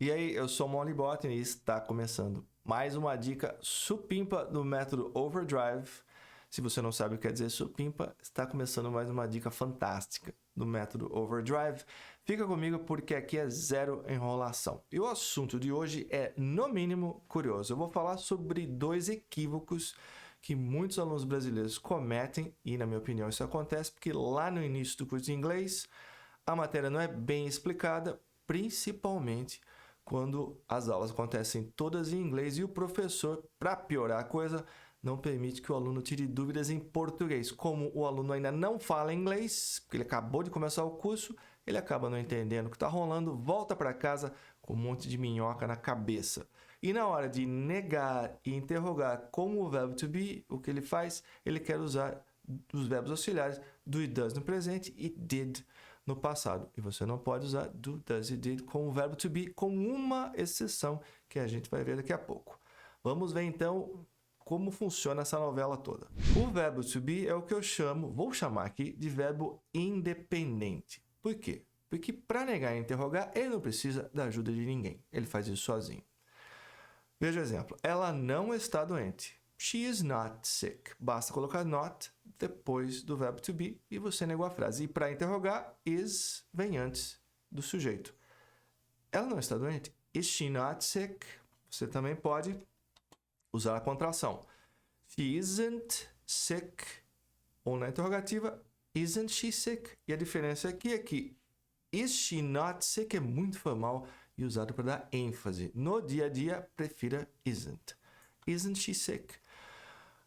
E aí, eu sou o Molly Bottom e está começando mais uma dica supimpa do método Overdrive. Se você não sabe o que quer dizer supimpa, está começando mais uma dica fantástica do método Overdrive. Fica comigo porque aqui é zero enrolação. E o assunto de hoje é, no mínimo, curioso. Eu vou falar sobre dois equívocos que muitos alunos brasileiros cometem, e na minha opinião isso acontece porque lá no início do curso de inglês a matéria não é bem explicada, principalmente quando as aulas acontecem todas em inglês e o professor, para piorar a coisa, não permite que o aluno tire dúvidas em português. Como o aluno ainda não fala inglês, porque ele acabou de começar o curso, ele acaba não entendendo o que está rolando, volta para casa com um monte de minhoca na cabeça. E na hora de negar e interrogar com o verbo to be, o que ele faz? Ele quer usar os verbos auxiliares do it does no presente e did no passado. E você não pode usar do, does e did com o verbo to be, com uma exceção que a gente vai ver daqui a pouco. Vamos ver então como funciona essa novela toda. O verbo to be é o que eu vou chamar aqui de verbo independente. Por quê? Porque para negar e interrogar, ele não precisa da ajuda de ninguém. Ele faz isso sozinho. Veja o exemplo. Ela não está doente. She is not sick. Basta colocar not depois do verbo to be e você negou a frase. E para interrogar, is vem antes do sujeito. Ela não está doente? Is she not sick? Você também pode usar a contração. She isn't sick. Ou na interrogativa, isn't she sick? E a diferença aqui é que is she not sick é muito formal e usado para dar ênfase. No dia a dia, prefira isn't. Isn't she sick?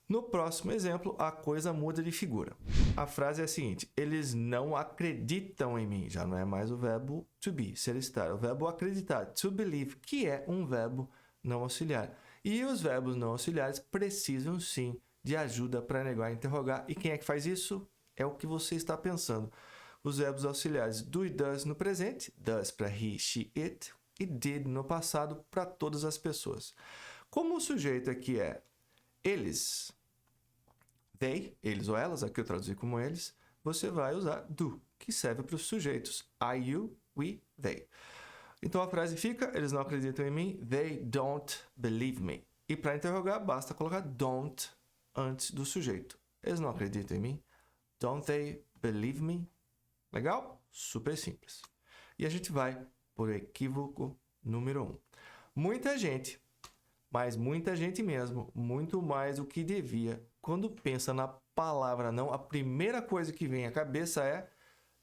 No próximo exemplo, a coisa muda de figura. A frase é a seguinte: eles não acreditam em mim. Já não é mais o verbo to be, ser estar. É o verbo acreditar, to believe, que é um verbo não auxiliar. E os verbos não auxiliares precisam sim de ajuda para negar e interrogar. E quem é que faz isso? É o que você está pensando. Os verbos auxiliares do e does no presente, does para he, she, it, e did no passado para todas as pessoas. Como o sujeito aqui é eles, they, eles ou elas, aqui eu traduzi como eles, você vai usar do, que serve para os sujeitos I, you, we, they. Então a frase fica, eles não acreditam em mim, they don't believe me. E para interrogar, basta colocar don't antes do sujeito. Eles não acreditam em mim, don't they believe me? Legal? Super simples. E a gente vai por equívoco número 1. Muita gente, mas muita gente mesmo, muito mais do que devia, quando pensa na palavra não, a primeira coisa que vem à cabeça é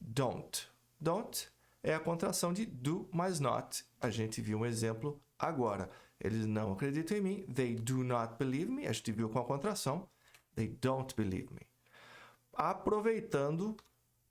don't. Don't é a contração de do mais not. A gente viu um exemplo agora. Eles não acreditam em mim. They do not believe me. A gente viu com a contração. They don't believe me. Aproveitando,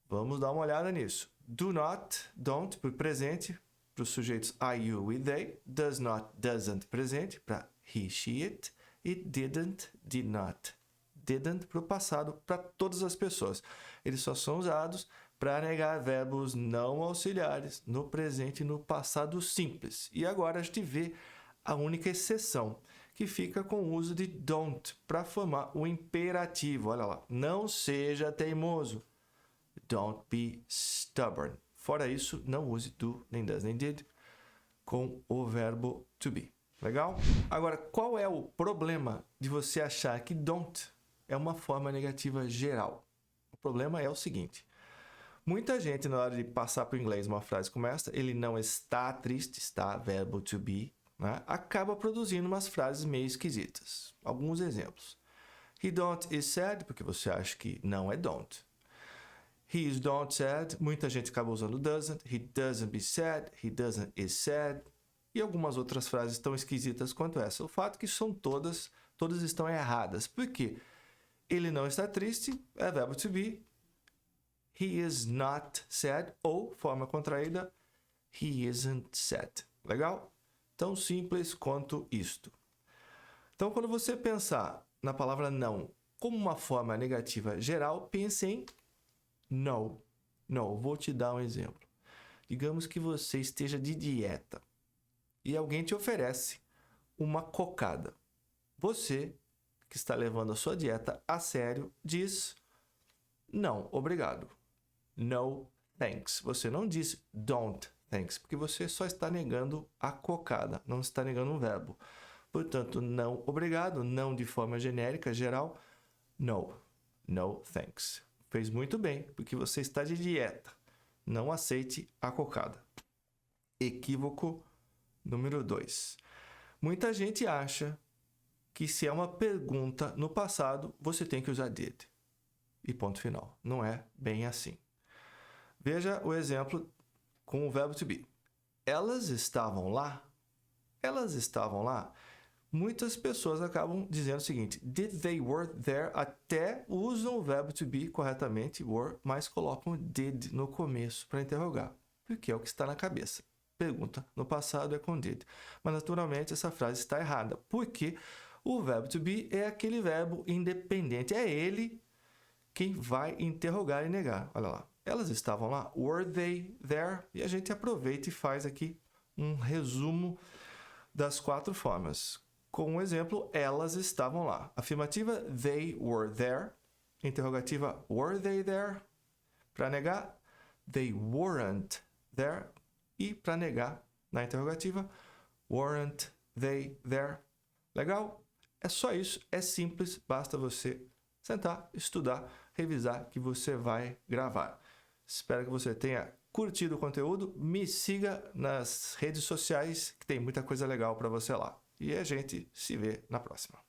vamos dar uma olhada nisso. Do not, don't, para o presente, para os sujeitos I, you e they. Does not, doesn't, presente, para he, she, it. E didn't, did not. Didn't para o passado, para todas as pessoas. Eles só são usados para negar verbos não auxiliares no presente e no passado simples. E agora a gente vê a única exceção, que fica com o uso de don't para formar o imperativo. Olha lá, não seja teimoso. Don't be stubborn. Fora isso, não use do, nem does, nem did com o verbo to be. Legal? Agora, qual é o problema de você achar que don't é uma forma negativa geral? O problema é o seguinte. Muita gente, na hora de passar para o inglês uma frase como esta, ele não está triste, está verbo to be, né? Acaba produzindo umas frases meio esquisitas. Alguns exemplos. He don't is sad, porque você acha que não é don't. He is don't sad, muita gente acaba usando doesn't. He doesn't be sad, he doesn't is sad. E algumas outras frases tão esquisitas quanto essa. O fato é que são todas estão erradas. Por quê? Ele não está triste, é verbo to be. He is not sad, ou, forma contraída, he isn't sad. Legal? Tão simples quanto isto. Então, quando você pensar na palavra não como uma forma negativa geral, pense em no. No. Vou te dar um exemplo. Digamos que você esteja de dieta e alguém te oferece uma cocada. Você, que está levando a sua dieta a sério, diz não, obrigado. No thanks. Você não diz don't thanks, porque você só está negando a cocada, não está negando um verbo. Portanto, não obrigado, não de forma genérica, geral, no, no thanks. Fez muito bem, porque você está de dieta. Não aceite a cocada. Equívoco número 2. Muita gente acha que se é uma pergunta no passado, você tem que usar did. E ponto final. Não é bem assim. Veja o exemplo com o verbo to be. Elas estavam lá? Elas estavam lá? Muitas pessoas acabam dizendo o seguinte: did they were there? Até usam o verbo to be corretamente, were, mas colocam did no começo para interrogar, porque é o que está na cabeça. Pergunta no passado é com did. Mas, naturalmente, essa frase está errada, porque o verbo to be é aquele verbo independente. É ele quem vai interrogar e negar. Olha lá. Elas estavam lá? Were they there? E a gente aproveita e faz aqui um resumo das 4 formas. Com um exemplo, elas estavam lá. Afirmativa, they were there. Interrogativa, were they there? Para negar, they weren't there. E para negar, na interrogativa, weren't they there? Legal? É só isso, é simples, basta você sentar, estudar, revisar que você vai gravar. Espero que você tenha curtido o conteúdo. Me siga nas redes sociais, que tem muita coisa legal para você lá. E a gente se vê na próxima.